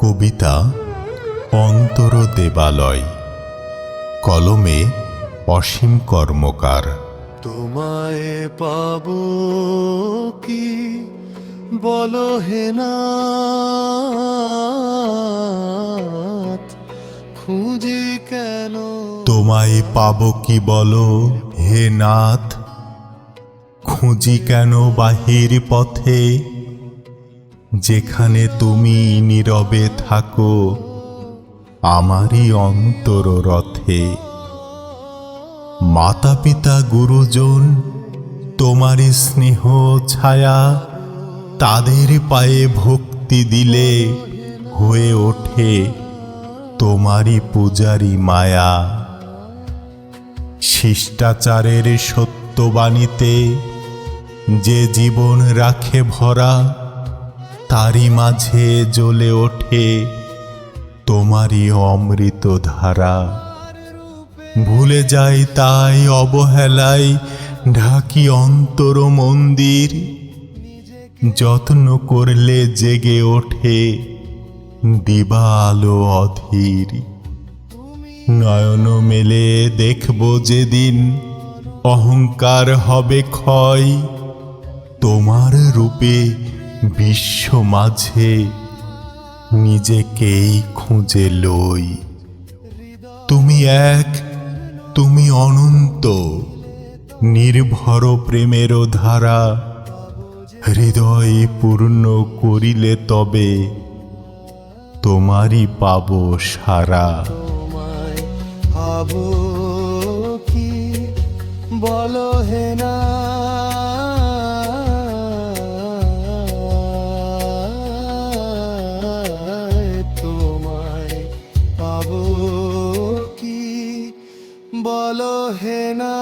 কবিতা অন্তর দেবালয়, কলমে অসীম কর্মকার। তোমায় পাবো কি বলো হে নাথ, খুঁজি কেন তোমায় পাব কি বলো হে নাথ, খুঁজি কেন বাহির পথে, যেখানে তুমি নীরবে থাকো আমারই অন্তর রথে। মাতা পিতা গুরুজন তোমারই স্নেহ ছায়া, তাদের পায়ে ভক্তি দিলে হয়ে ওঠে তোমারই পূজারি মায়া। শিষ্টাচারের সত্যবাণীতে যে জীবন রাখে ভরা, তারই মাঝে জ্বলে ওঠে তোমারই অমৃত ধারা। ভুলে যাই তাই অবহেলায় ঢাকি অন্তর মন্দির, যত্ন করলে জেগে ওঠে দিবা আলো অধীর। নয়ন মেলে দেখব যেদিন অহংকার হবে ক্ষয়, তোমার রূপে বিশ্ব মাঝে নিজেকেই খুঁজে লই। তুমি এক, তুমি অনন্ত, নির্ভর প্রেমের ধারা, হৃদয় পূর্ণ করিলে তবে তোমারই পাব সারা। তোমায় পাবো কি বলো হে নাথ, তোমায় পাবো কি বলো হে নাথ।